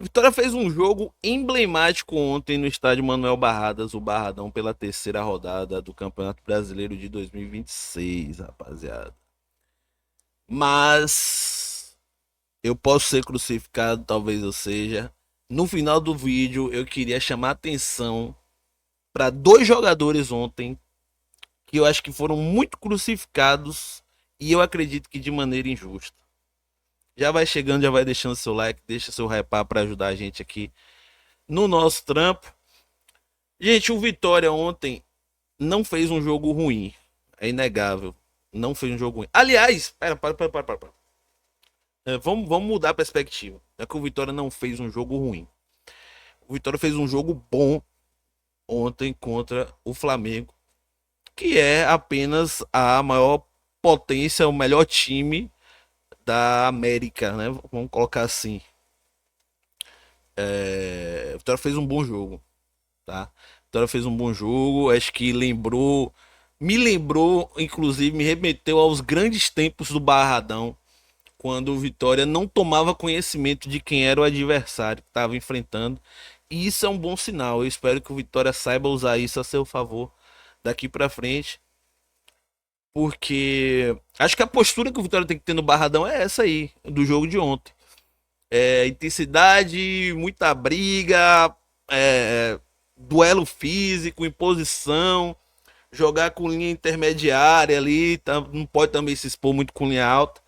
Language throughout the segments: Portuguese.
Vitória fez um jogo emblemático ontem no estádio Manuel Barradas, o Barradão, pela terceira rodada do Campeonato Brasileiro de 2026, rapaziada. Mas eu posso ser crucificado, talvez eu seja. No final do vídeo, eu queria chamar atenção para dois jogadores ontem que eu acho que foram muito crucificados e eu acredito que de maneira injusta. Já vai chegando, já vai deixando seu like, deixa seu hypar para ajudar a gente aqui no nosso trampo. Gente, o Vitória ontem não fez um jogo ruim. É inegável. Não fez um jogo ruim. Aliás, para. Vamos mudar a perspectiva. É que o Vitória não fez um jogo ruim. O Vitória fez um jogo bom ontem contra o Flamengo, que é apenas a maior potência, o melhor time da América, né? Vamos colocar assim. O Vitória fez um bom jogo, tá? O Vitória fez um bom jogo, acho que me lembrou, inclusive me remeteu aos grandes tempos do Barradão, quando o Vitória não tomava conhecimento de quem era o adversário que estava enfrentando. E isso é um bom sinal. Eu espero que o Vitória saiba usar isso a seu favor daqui para frente, porque acho que a postura que o Vitória tem que ter no Barradão é essa aí, do jogo de ontem. Intensidade, muita briga, duelo físico, imposição, jogar com linha intermediária ali, não pode também se expor muito com linha alta.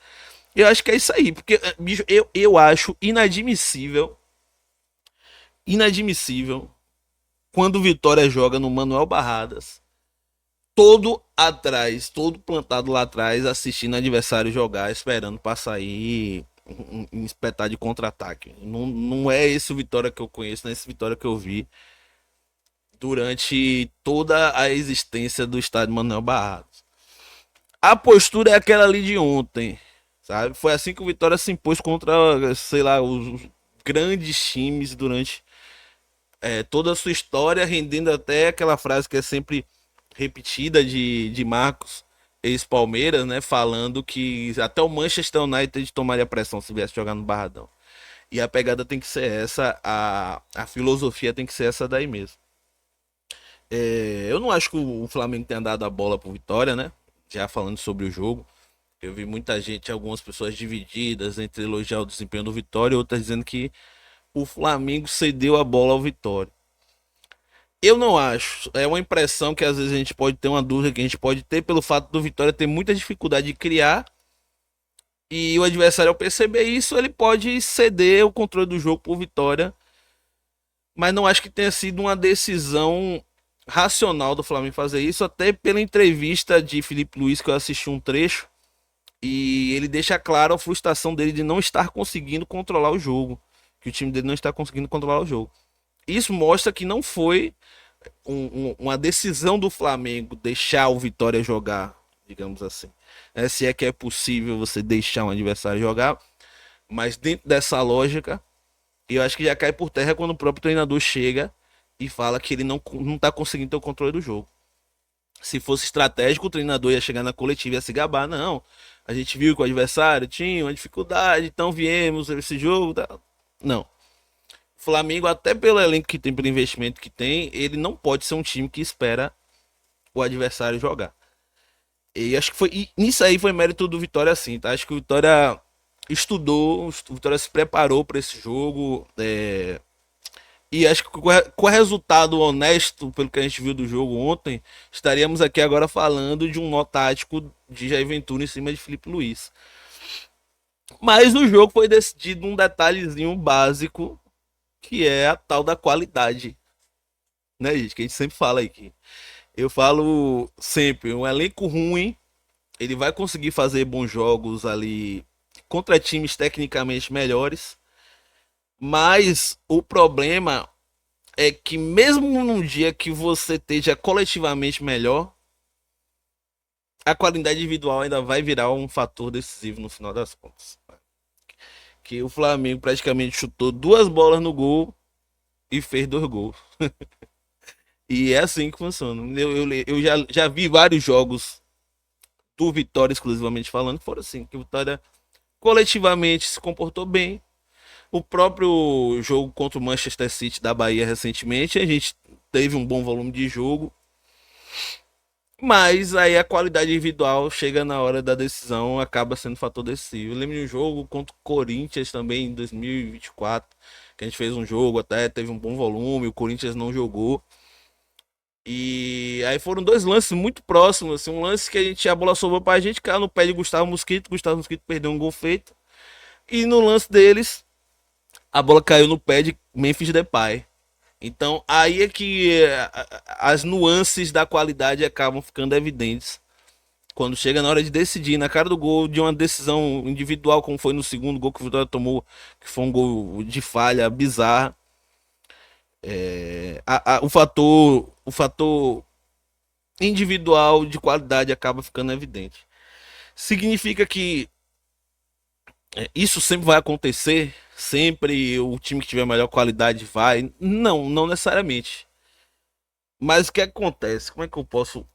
Eu acho que é isso aí, porque bicho, eu acho inadmissível quando o Vitória joga no Manuel Barradas, todo atrás, todo plantado lá atrás, assistindo o adversário jogar, esperando para sair em espetar de contra-ataque. Não é esse o Vitória que eu conheço, não é esse Vitória que eu vi durante toda a existência do estádio Manuel Barradas. A postura é aquela ali de ontem, sabe? Foi assim que o Vitória se impôs contra, sei lá, os grandes times durante toda a sua história, rendendo até aquela frase que é sempre repetida de Marcos, ex-Palmeiras, né? Falando que até o Manchester United tomaria pressão se viesse jogar no Barradão. E a pegada tem que ser essa, a filosofia tem que ser essa daí mesmo. Eu não acho que o Flamengo tenha dado a bola pro Vitória, né? Já falando sobre o jogo. Eu vi muita gente, algumas pessoas divididas entre elogiar o desempenho do Vitória e outras dizendo que o Flamengo cedeu a bola ao Vitória. Eu não acho. É uma impressão que às vezes a gente pode ter, uma dúvida que a gente pode ter pelo fato do Vitória ter muita dificuldade de criar e o adversário ao perceber isso, ele pode ceder o controle do jogo por Vitória, mas não acho que tenha sido uma decisão racional do Flamengo fazer isso, até pela entrevista de Felipe Luiz que eu assisti um trecho e ele deixa claro a frustração dele de não estar conseguindo controlar o jogo, que o time dele não está conseguindo controlar o jogo. Isso mostra que não foi uma decisão do Flamengo deixar o Vitória jogar, digamos assim. Se é que é possível você deixar um adversário jogar, mas dentro dessa lógica, eu acho que já cai por terra quando o próprio treinador chega e fala que ele não tá conseguindo ter o controle do jogo. Se fosse estratégico, o treinador ia chegar na coletiva e ia se gabar. Não, a gente viu que o adversário tinha uma dificuldade, então viemos esse jogo. Tá? Não. O Flamengo, até pelo elenco que tem, pelo investimento que tem, ele não pode ser um time que espera o adversário jogar. E acho que foi. E nisso aí foi mérito do Vitória, sim, tá? Acho que o Vitória estudou, o Vitória se preparou para esse jogo. E acho que com o resultado honesto, pelo que a gente viu do jogo ontem, estaríamos aqui agora falando de um nó tático de Jair Ventura em cima de Felipe Luiz. Mas o jogo foi decidido um detalhezinho básico, que é a tal da qualidade, né, gente? Que a gente sempre fala aqui. Eu falo sempre, um elenco ruim, ele vai conseguir fazer bons jogos ali contra times tecnicamente melhores, mas o problema é que mesmo num dia que você esteja coletivamente melhor, a qualidade individual ainda vai virar um fator decisivo no final das contas. Que o Flamengo praticamente chutou duas bolas no gol e fez dois gols. E é assim que funciona. Eu já vi vários jogos do Vitória, exclusivamente falando, foram assim, que o Vitória coletivamente se comportou bem. O próprio jogo contra o Manchester City da Bahia recentemente, a gente teve um bom volume de jogo, mas aí a qualidade individual chega na hora da decisão, acaba sendo fator decisivo. Eu lembro de um jogo contra o Corinthians também em 2024, que a gente fez um jogo, até teve um bom volume, o Corinthians não jogou. E aí foram dois lances muito próximos, assim, um lance que a bola sobrou pra gente, caiu no pé de Gustavo Mosquito perdeu um gol feito. E no lance deles, a bola caiu no pé de Memphis Depay. Então aí é que as nuances da qualidade acabam ficando evidentes quando chega na hora de decidir, na cara do gol, de uma decisão individual, como foi no segundo gol que o Vitória tomou, que foi um gol de falha bizarra. O fator individual de qualidade acaba ficando evidente. Significa que isso sempre vai acontecer? Sempre o time que tiver melhor qualidade vai? Não, não necessariamente. Mas o que acontece? Como é que eu posso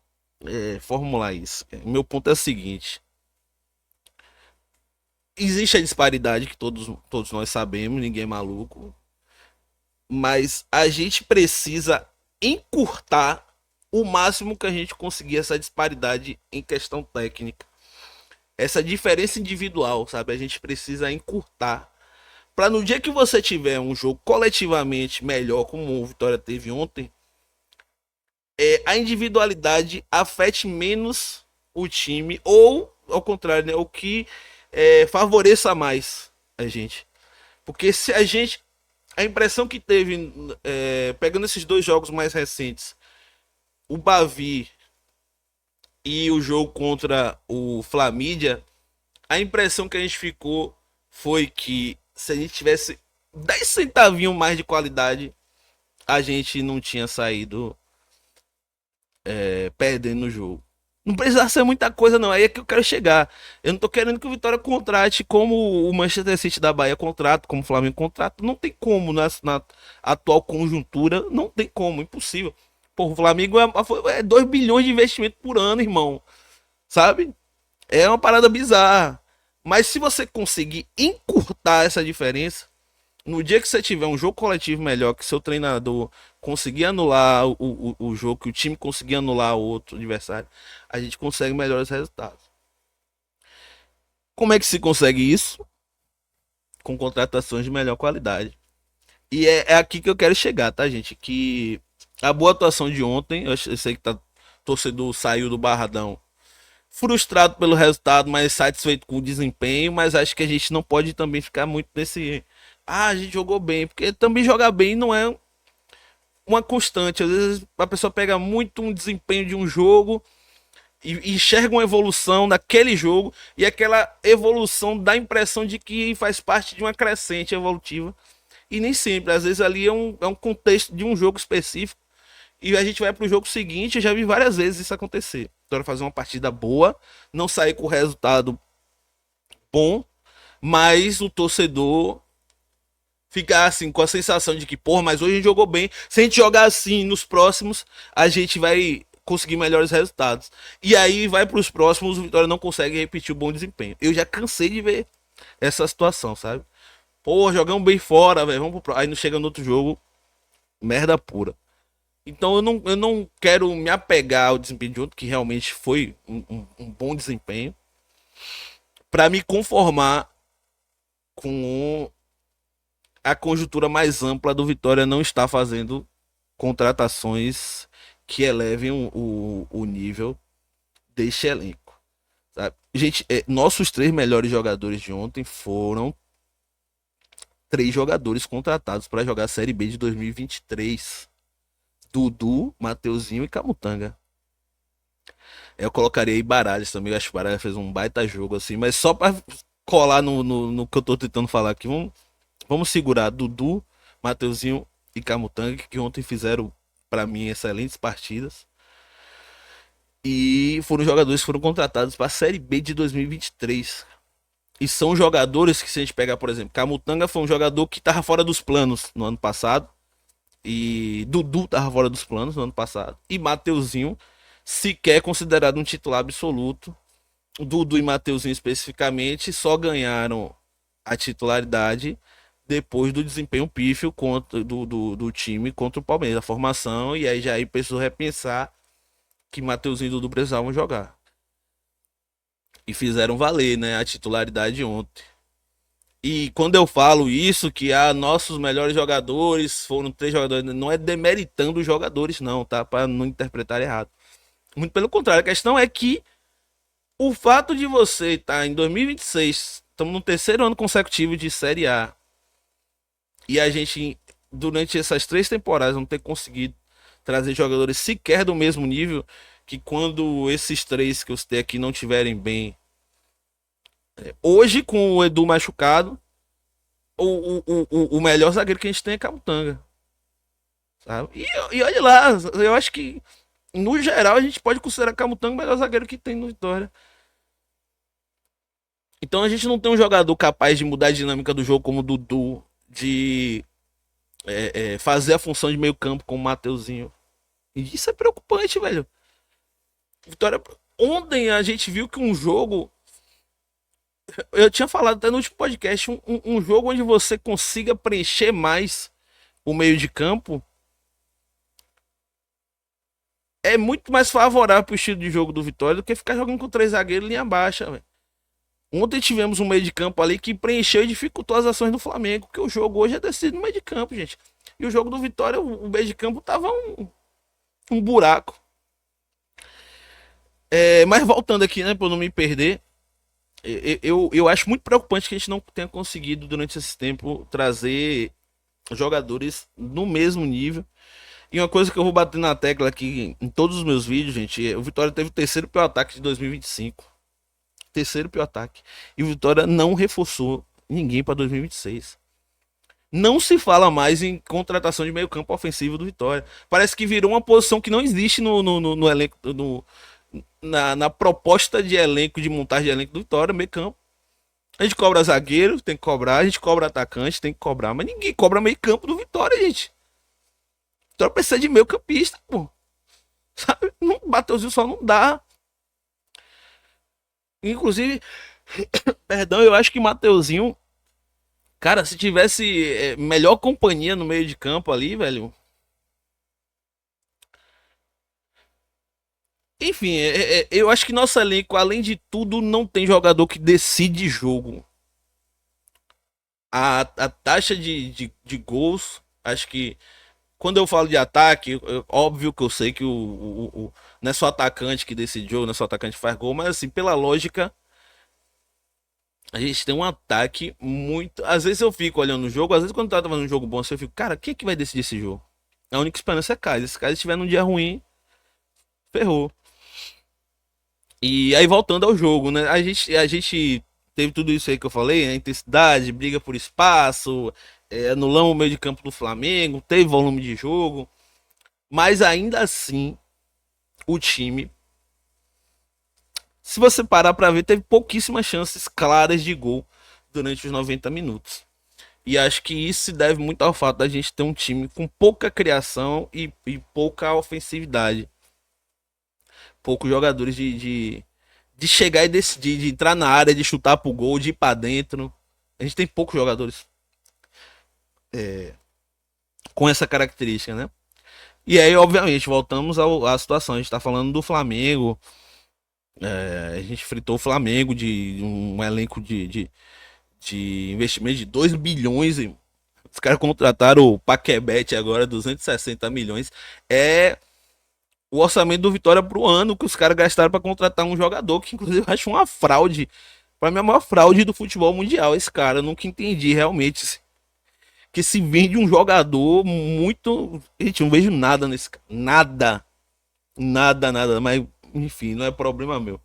formular isso? Meu ponto é o seguinte: existe a disparidade que todos nós sabemos, ninguém é maluco, mas a gente precisa encurtar o máximo que a gente conseguir essa disparidade em questão técnica, essa diferença individual, sabe? A gente precisa encurtar para no dia que você tiver um jogo coletivamente melhor, como o Vitória teve ontem, a individualidade afete menos o time, ou ao contrário, né, o que favoreça mais a gente. Porque se a gente. A impressão que teve, pegando esses dois jogos mais recentes, o Bavi e o jogo contra o Flamídia, a impressão que a gente ficou foi que se a gente tivesse 10 centavinhos mais de qualidade, a gente não tinha saído perdendo o jogo. Não precisa ser muita coisa, não. Aí é que eu quero chegar. Eu não tô querendo que o Vitória contrate como o Manchester City da Bahia contrata, como o Flamengo contrata. Não tem como na atual conjuntura. Não tem como, impossível. Pô, o Flamengo é 2 bilhões de investimento por ano, irmão. Sabe? É uma parada bizarra. Mas se você conseguir encurtar essa diferença, no dia que você tiver um jogo coletivo melhor, que seu treinador conseguir anular o jogo, que o time conseguir anular o outro adversário, a gente consegue melhores resultados. Como é que se consegue isso? Com contratações de melhor qualidade. E é aqui que eu quero chegar, tá, gente? Que a boa atuação de ontem, eu sei que torcedor saiu do Barradão frustrado pelo resultado, mas satisfeito com o desempenho, mas acho que a gente não pode também ficar muito nesse. Ah, a gente jogou bem, porque também jogar bem não é uma constante. Às vezes a pessoa pega muito um desempenho de um jogo e enxerga uma evolução daquele jogo, e aquela evolução dá a impressão de que faz parte de uma crescente evolutiva. E nem sempre, às vezes ali é um contexto de um jogo específico. E a gente vai pro jogo seguinte, eu já vi várias vezes isso acontecer. Então fazer uma partida boa, não sair com o resultado bom, mas o torcedor ficar assim com a sensação de que, porra, mas hoje a gente jogou bem. Se a gente jogar assim nos próximos, a gente vai conseguir melhores resultados. E aí vai para os próximos, o Vitória não consegue repetir o bom desempenho. Eu já cansei de ver essa situação, sabe? Pô, jogamos bem fora, velho. Vamos pro... Aí não chega no outro jogo, merda pura. Então eu não quero me apegar ao desempenho de outro, que realmente foi um bom desempenho, para me conformar com a conjuntura mais ampla do Vitória não estar fazendo contratações que elevem o nível deste elenco. Sabe? Gente, nossos três melhores jogadores de ontem foram três jogadores contratados para jogar a Série B de 2023. Dudu, Mateuzinho e Camutanga. Eu colocaria aí Baralhas também. Eu acho que Baralhas fez um baita jogo assim, mas só para colar no que eu tô tentando falar aqui. Vamos segurar Dudu, Mateuzinho e Camutanga, que ontem fizeram, para mim, excelentes partidas. E foram jogadores que foram contratados para a Série B de 2023. E são jogadores que, se a gente pegar, por exemplo, Camutanga foi um jogador que estava fora dos planos no ano passado. E Dudu estava fora dos planos no ano passado. E Mateuzinho sequer considerado um titular absoluto. Dudu e Mateuzinho especificamente só ganharam a titularidade depois do desempenho pífio do time contra o Palmeiras, a formação, e aí já aí precisou repensar que Mateuzinho e Dudu precisavam jogar. E fizeram valer, né, a titularidade ontem. E quando eu falo isso, que nossos melhores jogadores foram 3 jogadores, não é demeritando os jogadores, não, tá? Para não interpretar errado. Muito pelo contrário, a questão é que o fato de você estar em 2026, estamos no terceiro ano consecutivo de Série A, e a gente, durante essas 3 temporadas, não ter conseguido trazer jogadores sequer do mesmo nível, que quando esses 3 que eu citei aqui não tiverem bem, hoje com o Edu machucado, o melhor zagueiro que a gente tem é Camutanga, sabe? E olha lá, eu acho que no geral a gente pode considerar Camutanga o melhor zagueiro que tem no Vitória. Então a gente não tem um jogador capaz de mudar a dinâmica do jogo como o Dudu, de fazer a função de meio campo com o Mateuzinho. E isso é preocupante, velho. Vitória. Ontem a gente viu que um jogo. Eu tinha falado até no último podcast, um jogo onde você consiga preencher mais o meio de campo é muito mais favorável pro estilo de jogo do Vitória do que ficar jogando com 3 zagueiros linha baixa, velho. Ontem tivemos um meio de campo ali que preencheu e dificultou as ações do Flamengo, porque o jogo hoje é decidido no meio de campo, gente. E o jogo do Vitória, o meio de campo tava um buraco. Mas voltando aqui, né, pra eu não me perder, eu acho muito preocupante que a gente não tenha conseguido, durante esse tempo, trazer jogadores no mesmo nível. E uma coisa que eu vou bater na tecla aqui em todos os meus vídeos, gente, o Vitória teve o terceiro pior ataque de 2025. Terceiro pior ataque. E o Vitória não reforçou ninguém para 2026. Não se fala mais em contratação de meio campo ofensivo do Vitória. Parece que virou uma posição que não existe no elenco, na proposta de elenco, de montagem de elenco do Vitória, meio campo. A gente cobra zagueiro, tem que cobrar. A gente cobra atacante, tem que cobrar. Mas ninguém cobra meio campo do Vitória, gente. O Vitória precisa de meio campista, pô. Sabe? Não, Mateuzinho só não dá. Inclusive, perdão, eu acho que Mateuzinho, cara, se tivesse melhor companhia no meio de campo ali, velho. Enfim, eu acho que nosso elenco, além de tudo, não tem jogador que decide jogo. A taxa de gols, acho que quando eu falo de ataque, óbvio que eu sei que não é só atacante que decide jogo, não é só atacante que faz gol, mas assim, pela lógica, a gente tem um ataque muito. Às vezes eu fico olhando o jogo, às vezes quando tá fazendo um jogo bom, assim, eu fico, cara, quem é que vai decidir esse jogo? A única esperança é Kaiser. Se Kaiser estiver num dia ruim, ferrou. E aí voltando ao jogo, né? A gente teve tudo isso aí que eu falei, né? Intensidade, briga por espaço, anulamos o meio de campo do Flamengo, teve volume de jogo, mas ainda assim o time, se você parar para ver, teve pouquíssimas chances claras de gol durante os 90 minutos. E acho que isso se deve muito ao fato da gente ter um time com pouca criação e pouca ofensividade. Poucos jogadores de chegar e decidir, de entrar na área, de chutar pro gol, de ir pra dentro. A gente tem poucos jogadores com essa característica, né? E aí, obviamente, voltamos à situação. A gente tá falando do Flamengo. A gente fritou o Flamengo de um elenco de investimento de 2 bilhões. Os caras contrataram o Paquebet agora, 260 milhões. É o orçamento do Vitória pro ano que os caras gastaram para contratar um jogador que, inclusive, eu acho uma fraude. Para mim, é a maior fraude do futebol mundial. Esse cara, eu nunca entendi realmente que se vende um jogador muito. Gente, não vejo nada nesse cara. Nada. Nada, nada. Mas, enfim, não é problema meu.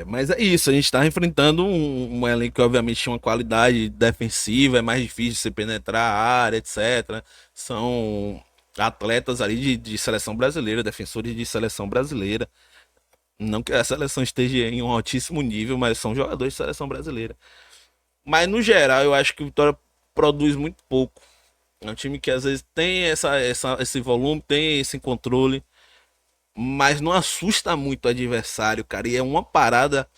Mas é isso, a gente está enfrentando um elenco que obviamente tinha uma qualidade defensiva, é mais difícil de você penetrar a área, etc. São atletas ali de seleção brasileira, defensores de seleção brasileira. Não que a seleção esteja em um altíssimo nível, mas são jogadores de seleção brasileira. Mas no geral, eu acho que o Vitória produz muito pouco. É um time que às vezes tem esse volume, tem esse controle, mas não assusta muito o adversário, cara. E é uma parada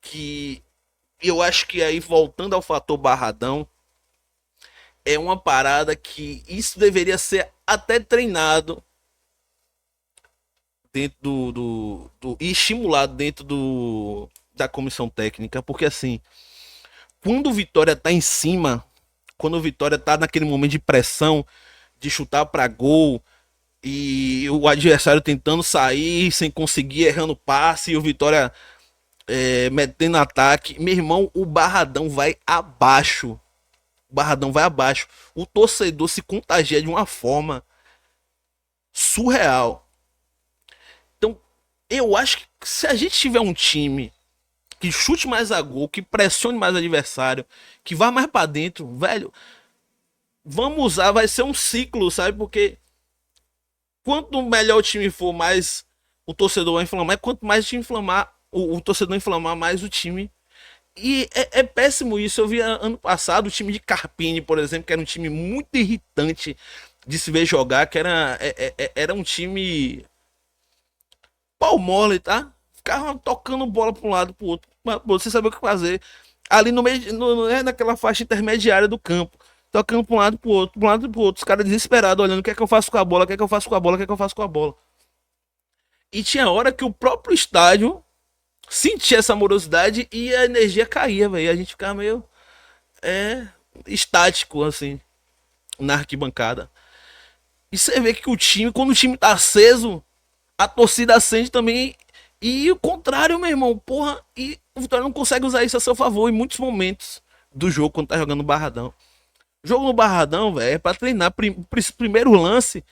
que E eu acho que aí, voltando ao fator Barradão, é uma parada que isso deveria ser até treinado dentro e estimulado dentro da comissão técnica, porque assim, quando o Vitória tá em cima, quando o Vitória tá naquele momento de pressão, de chutar para gol e o adversário tentando sair sem conseguir, errando passe e o Vitória metendo ataque, meu irmão, o Barradão vai abaixo. O Barradão vai abaixo. O torcedor se contagia de uma forma surreal. Então, eu acho que se a gente tiver um time que chute mais a gol, que pressione mais o adversário, que vá mais para dentro, velho, vamos usar, vai ser um ciclo, sabe? Porque quanto melhor o time for, mais o torcedor vai inflamar. E quanto mais o time inflamar, o torcedor inflamar, mais o time. E é péssimo isso. Eu vi ano passado o time de Carpini, por exemplo, que era um time muito irritante de se ver jogar, que era um time pau mole, tá? Ficava tocando bola para um lado para o outro, você saber o que fazer. Ali no meio, naquela faixa intermediária do campo, tocando para um lado para o outro, para um lado para o outro. Os caras desesperados olhando o que é que eu faço com a bola, o que é que eu faço com a bola, o que é que eu faço com a bola. E tinha hora que o próprio estádio sentia essa morosidade e a energia caía, velho. A gente ficava meio é, estático, assim, na arquibancada. E você vê que o time, quando o time tá aceso, a torcida acende também. E o contrário, meu irmão, porra. E o Vitória não consegue usar isso a seu favor em muitos momentos do jogo quando tá jogando no Barradão. Jogo no Barradão, velho, é pra treinar. Primeiro lance,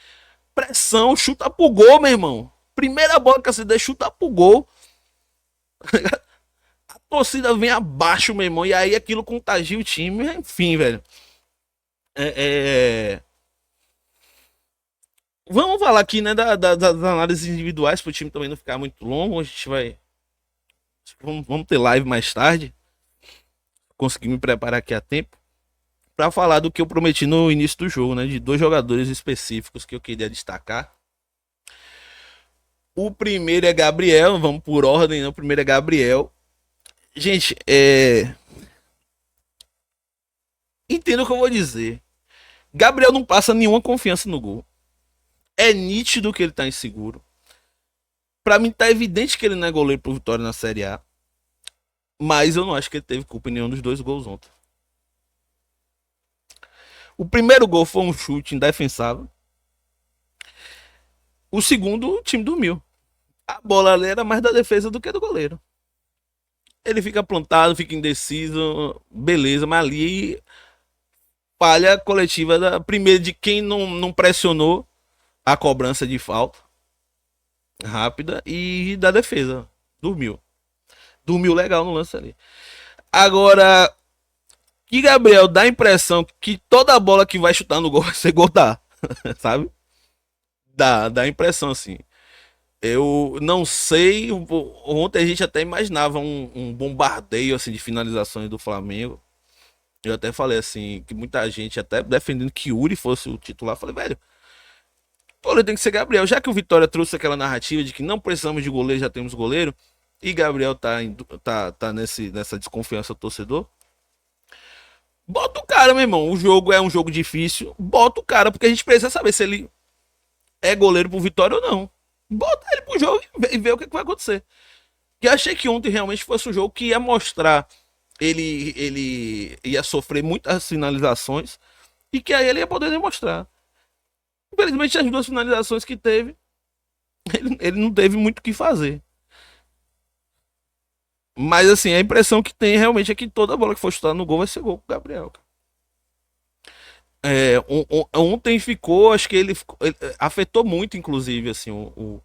pressão, chuta pro gol, meu irmão. Primeira bola que você der, chuta pro gol. A torcida vem abaixo, meu irmão. E aí aquilo contagia o time. Enfim, velho. É, é... Vamos falar aqui, né, das análises individuais para o time também não ficar muito longo. A gente vai. Vamos ter live mais tarde. Consegui me preparar aqui a tempo. Para falar do que eu prometi no início do jogo, né? De dois jogadores específicos que eu queria destacar. O primeiro é Gabriel, vamos por ordem, né? O primeiro é Gabriel. Gente, entendo o que eu vou dizer. Gabriel não passa nenhuma confiança no gol. É nítido que ele tá inseguro. Pra mim tá evidente que ele não é goleiro pro Vitória na Série A. Mas eu não acho que ele teve culpa em nenhum dos dois gols ontem. O primeiro gol foi um chute indefensável. O segundo, o time dormiu. A bola ali era mais da defesa do que do goleiro. Ele fica plantado, fica indeciso, beleza, mas ali falha coletiva da primeiro de quem não pressionou a cobrança de falta rápida e da defesa. Dormiu. Dormiu legal no lance ali. Agora, que Gabriel dá a impressão que toda bola que vai chutar no gol vai ser gol, dá, sabe? Dá a impressão assim. Eu não sei. Ontem a gente até imaginava um bombardeio assim de finalizações do Flamengo. Eu até falei assim, que muita gente até defendendo que Yuri fosse o titular. Eu falei, velho, pô, tem que ser Gabriel. Já que o Vitória trouxe aquela narrativa de que não precisamos de goleiro, já temos goleiro. E Gabriel tá nessa desconfiança do torcedor. Bota o cara, meu irmão. O jogo é um jogo difícil. Bota o cara, porque a gente precisa saber se ele é goleiro pro Vitória ou não. Bota ele pro jogo e vê o que vai acontecer. Que achei que ontem realmente fosse um jogo que ia mostrar ele ia sofrer muitas finalizações e que aí ele ia poder demonstrar. Infelizmente, as duas finalizações que teve, ele não teve muito o que fazer. Mas assim, a impressão que tem realmente é que toda bola que for chutar no gol vai ser gol pro Gabriel. Ontem ficou, acho que ele afetou muito, inclusive, assim, o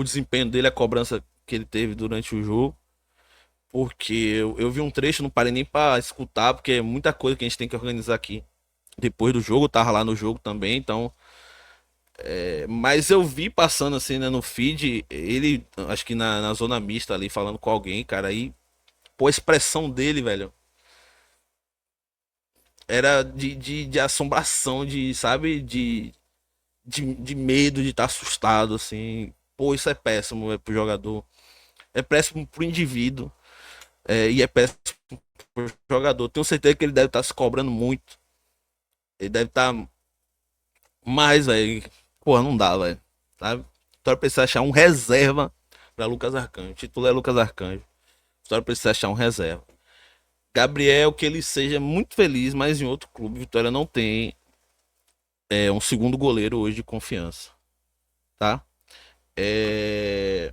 desempenho dele, a cobrança que ele teve durante o jogo. Porque eu vi um trecho, não parei nem pra escutar, porque é muita coisa que a gente tem que organizar aqui. Depois do jogo, eu tava lá no jogo também, então. Mas eu vi passando assim, né, no feed, ele, acho que na zona mista ali, falando com alguém, cara, aí, pô, a expressão dele, velho, era de assombração, de, sabe, de medo, de estar assustado, assim. Pô, isso é péssimo, pro jogador. É péssimo pro indivíduo. e é péssimo pro jogador. Tenho certeza que ele deve estar se cobrando muito. Ele deve estar mais, velho. Porra, não dá, velho. Sabe? Vitória precisa achar um reserva pra Lucas Arcanjo. O título é Lucas Arcanjo. Vitória precisa achar um reserva. Gabriel, que ele seja muito feliz, mas em outro clube, Vitória não tem um segundo goleiro hoje de confiança, tá? É...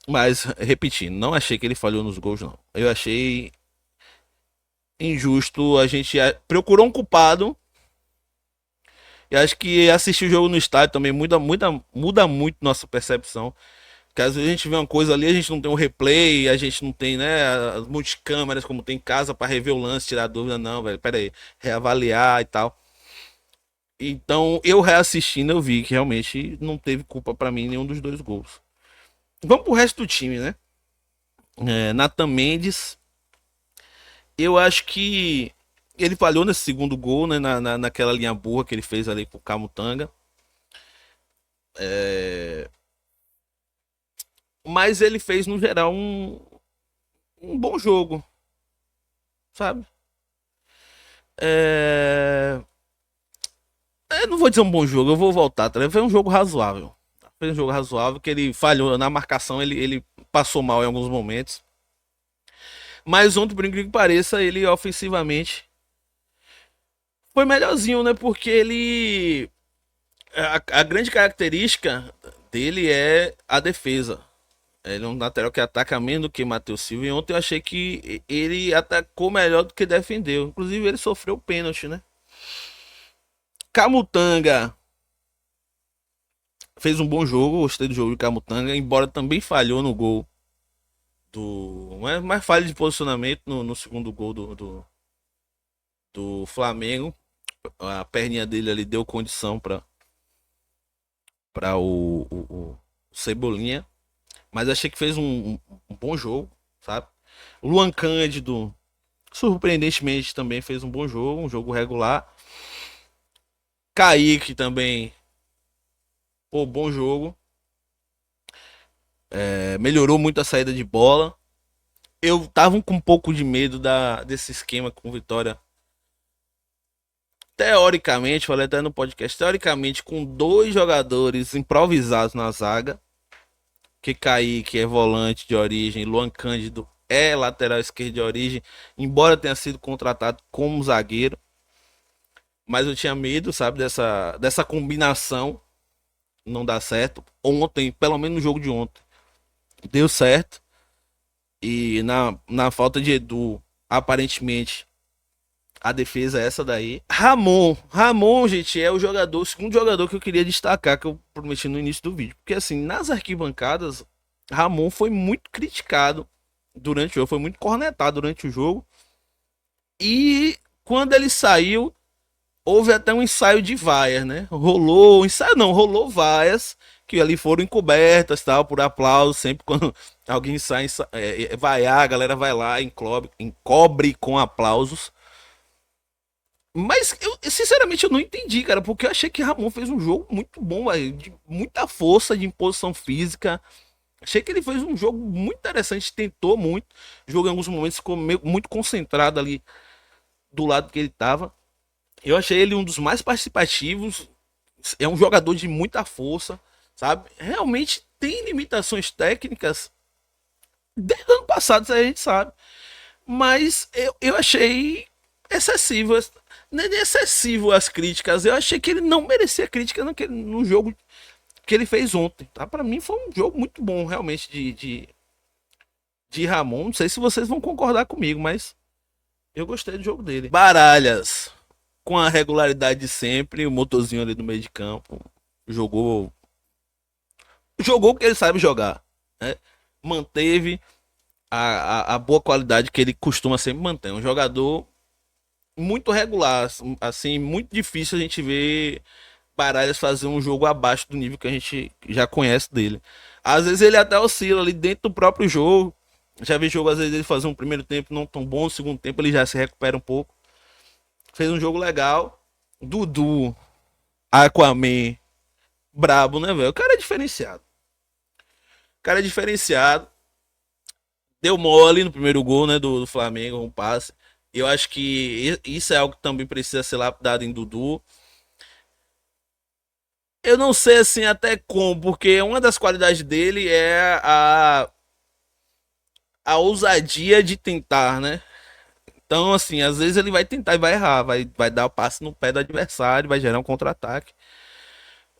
Mas, repetindo, não achei que ele falhou nos gols, não. Eu achei injusto. A gente procurou um culpado. E acho que assistir o jogo no estádio também muda muito nossa percepção. Porque às vezes a gente vê uma coisa ali, a gente não tem um replay, a gente não tem, né, as multicâmeras como tem em casa para rever o lance, tirar dúvida, não, velho, pera aí, reavaliar e tal. Então, eu reassistindo, eu vi que realmente não teve culpa para mim nenhum dos dois gols. Vamos pro resto do time, né? Nathan Mendes, eu acho que ele falhou nesse segundo gol, né, naquela linha burra que ele fez ali com o Camutanga. É... Mas ele fez, no geral, um bom jogo, sabe? É... Eu não vou dizer um bom jogo, eu vou voltar, tá? Foi um jogo razoável. Foi um jogo razoável que ele falhou na marcação, ele passou mal em alguns momentos. Mas ontem, por incrível que pareça, ele ofensivamente foi melhorzinho, né? Porque ele. A grande característica dele é a defesa. Ele é um lateral que ataca menos do que Matheus Silva. E ontem eu achei que ele atacou melhor do que defendeu. Inclusive, ele sofreu pênalti, né? Camutanga fez um bom jogo, gostei do jogo de Camutanga, embora também falhou no gol do. Mas falha de posicionamento no segundo gol do Flamengo. A perninha dele ali deu condição para o Cebolinha. Mas achei que fez um bom jogo, sabe? O Luan Cândido, surpreendentemente, também fez um jogo regular. Kaique também, pô, bom jogo. Melhorou muito a saída de bola. Eu tava com um pouco de medo desse esquema com Vitória. Teoricamente, falei até no podcast, teoricamente, com dois jogadores improvisados na zaga, que Kaique é volante de origem, Luan Cândido é lateral esquerdo de origem, embora tenha sido contratado como zagueiro, mas eu tinha medo, sabe, dessa combinação não dar certo. Ontem, pelo menos no jogo de ontem, deu certo. E na falta de Edu, aparentemente, a defesa é essa daí. Ramon, gente, é o segundo jogador que eu queria destacar, que eu prometi no início do vídeo. Porque assim, nas arquibancadas, Ramon foi muito criticado durante o jogo, foi muito cornetado durante o jogo. E quando ele saiu, houve até um ensaio de vaias, né? Rolou, ensaio não, rolou vaias que ali foram encobertas, tal, por aplauso, sempre quando alguém sai vaiar, a galera vai lá, encobre com aplausos. Mas eu, sinceramente, eu não entendi, cara, porque eu achei que Ramon fez um jogo muito bom, véio, de muita força, de imposição física. Achei que ele fez um jogo muito interessante, tentou muito. O jogo em alguns momentos ficou muito concentrado ali do lado que ele tava. Eu achei ele um dos mais participativos. É um jogador de muita força, sabe? Realmente tem limitações técnicas. Desde o ano passado, a gente sabe. Mas eu achei excessivo. Não é nem excessivo as críticas. Eu achei que ele não merecia crítica no jogo que ele fez ontem. Tá? Para mim foi um jogo muito bom, realmente, de Ramon. Não sei se vocês vão concordar comigo, mas eu gostei do jogo dele. Baralhas, com a regularidade de sempre, o motorzinho ali no meio de campo. Jogou. Jogou o que ele sabe jogar. Né? Manteve a boa qualidade que ele costuma sempre manter. Um jogador muito regular, assim, muito difícil a gente ver Baralhas fazer um jogo abaixo do nível que a gente já conhece dele. Às vezes ele até oscila ali dentro do próprio jogo. Já vi jogo, às vezes, ele fazer um primeiro tempo não tão bom, no segundo tempo ele já se recupera um pouco. Fez um jogo legal. Dudu, Aquaman, brabo, né, velho? O cara é diferenciado. O cara é diferenciado. Deu mole no primeiro gol, né, do Flamengo, um passe. Eu acho que isso é algo que também precisa ser lapidado em Dudu. Eu não sei assim até como, porque uma das qualidades dele é a ousadia de tentar, né? Então, assim, às vezes ele vai tentar e vai errar, vai dar o passe no pé do adversário, vai gerar um contra-ataque.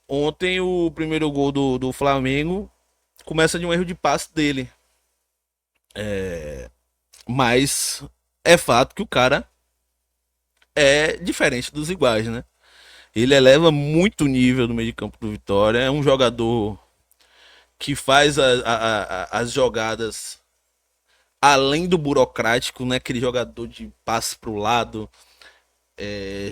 Ontem, o primeiro gol do Flamengo começa de um erro de passe dele. Mas é fato que o cara é diferente dos iguais, né? Ele eleva muito o nível do meio de campo do Vitória. É um jogador que faz as jogadas além do burocrático, né? Aquele jogador de passe pro lado,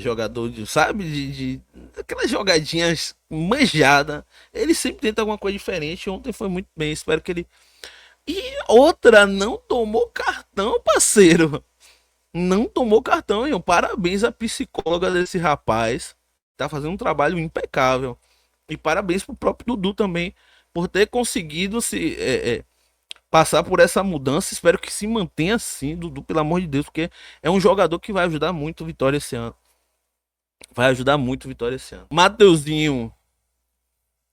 jogador de, sabe, aquelas jogadinhas manjada. Ele sempre tenta alguma coisa diferente. Ontem foi muito bem. Espero que ele. E outra, não tomou cartão, parceiro. Não tomou cartão, hein? Parabéns à psicóloga desse rapaz. Tá fazendo um trabalho impecável. E parabéns pro próprio Dudu também por ter conseguido se passar por essa mudança. Espero que se mantenha assim, Dudu, pelo amor de Deus, porque é um jogador que vai ajudar muito o Vitória esse ano. Vai ajudar muito o Vitória esse ano. Mateuzinho,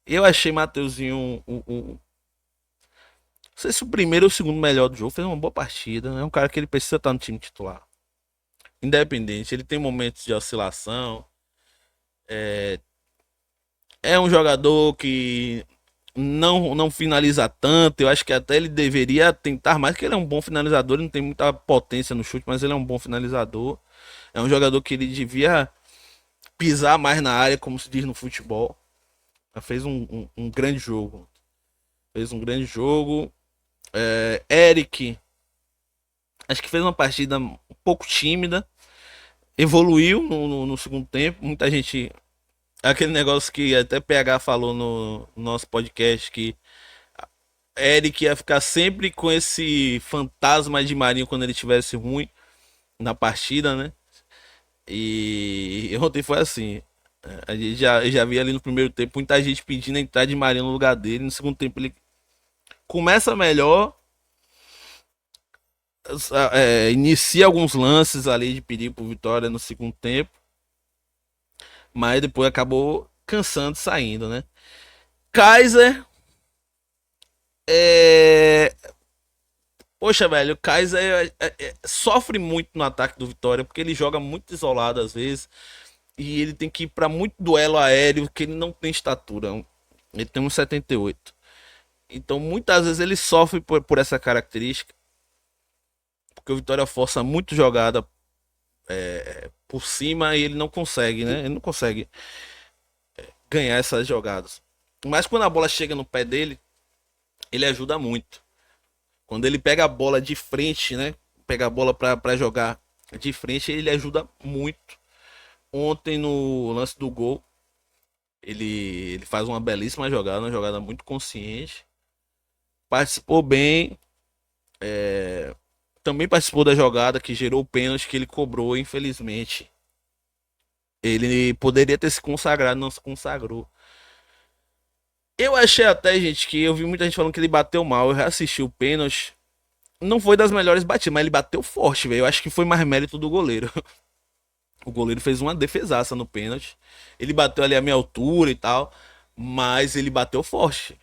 eu achei Mateuzinho não sei se o primeiro ou o segundo melhor do jogo. Fez uma boa partida. É um cara que ele precisa estar no time titular. Independente, ele tem momentos de oscilação. É um jogador que não finaliza tanto. Eu acho que até ele deveria tentar mais, porque ele é um bom finalizador. Ele não tem muita potência no chute, mas ele é um bom finalizador. É um jogador que ele devia pisar mais na área, como se diz no futebol. Fez um grande jogo. Fez um grande jogo. Eric, acho que fez uma partida um pouco tímida. Evoluiu no segundo tempo. Muita gente. Aquele negócio que até PH falou no nosso podcast, que Eric ia ficar sempre com esse fantasma de Marinho quando ele tivesse ruim na partida, né? E ontem foi assim. A gente já via ali no primeiro tempo muita gente pedindo a entrada de Marinho no lugar dele. No segundo tempo ele começa melhor, inicia alguns lances ali de perigo pro Vitória no segundo tempo, mas depois acabou cansando saindo, né? Kaiser, é, poxa, velho, o Kaiser sofre muito no ataque do Vitória, porque ele joga muito isolado às vezes, e ele tem que ir pra muito duelo aéreo, que ele não tem estatura. Ele tem uns 78. Então, muitas vezes ele sofre por essa característica, porque o Vitória força muito jogada por cima e ele não consegue, né? Ele não consegue ganhar essas jogadas. Mas quando a bola chega no pé dele, ele ajuda muito. Quando ele pega a bola de frente, né? Pega a bola pra jogar de frente, ele ajuda muito. Ontem no lance do gol, ele faz uma belíssima jogada, uma jogada muito consciente. Participou bem. Também participou da jogada que gerou o pênalti que ele cobrou, infelizmente. Ele poderia ter se consagrado, não se consagrou. Eu achei até, gente, que eu vi muita gente falando que ele bateu mal. Eu reassisti o pênalti. Não foi das melhores batidas, mas ele bateu forte, velho. Eu acho que foi mais mérito do goleiro. O goleiro fez uma defesaça no pênalti. Ele bateu ali a minha altura e tal. Mas ele bateu forte.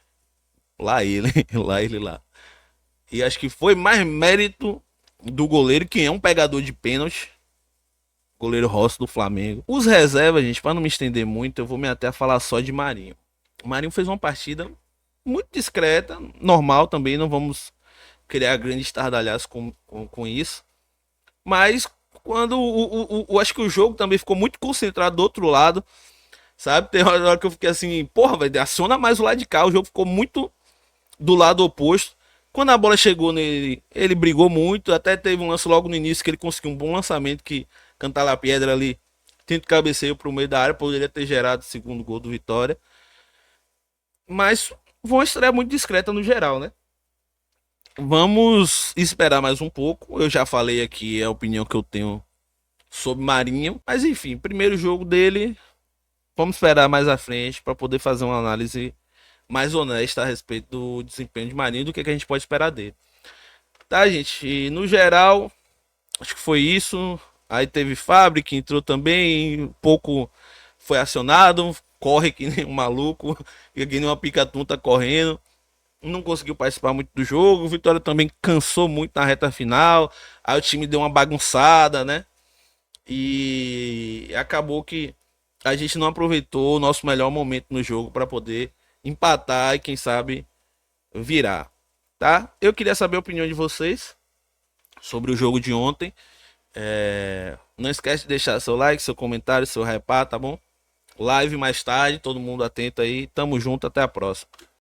Lá ele, lá ele lá. E acho que foi mais mérito do goleiro, que é um pegador de pênalti. Goleiro Rossi do Flamengo. Os reservas, gente, para não me estender muito, eu vou me até a falar só de Marinho. O Marinho fez uma partida muito discreta, normal também, não vamos criar grandes estardalhaços com isso. Mas quando acho que o jogo também ficou muito concentrado do outro lado, sabe? Tem uma hora que eu fiquei assim, porra, velho, aciona mais o lado de cá. O jogo ficou muito do lado oposto. Quando a bola chegou nele, ele brigou muito. Até teve um lance logo no início que ele conseguiu um bom lançamento, que cantar a pedra ali, tenta cabeceio pro meio da área, poderia ter gerado o segundo gol do Vitória. Mas foi uma estreia muito discreta no geral, né? Vamos esperar mais um pouco. Eu já falei aqui a opinião que eu tenho sobre Marinho. Mas enfim, primeiro jogo dele. Vamos esperar mais à frente para poder fazer uma análise mais honesta a respeito do desempenho de Marinho, do que a gente pode esperar dele. Tá, gente? E no geral, acho que foi isso. Aí teve Fábio que entrou também, um pouco foi acionado, corre que nem um maluco, que nem uma picatum tá correndo. Não conseguiu participar muito do jogo. O Vitória também cansou muito na reta final. Aí o time deu uma bagunçada, né? E acabou que a gente não aproveitou o nosso melhor momento no jogo para poder empatar e quem sabe virar, tá? Eu queria saber a opinião de vocês sobre o jogo de ontem. Não esquece de deixar seu like, seu comentário, seu repá, tá bom? Live mais tarde, todo mundo atento aí. Tamo junto, até a próxima.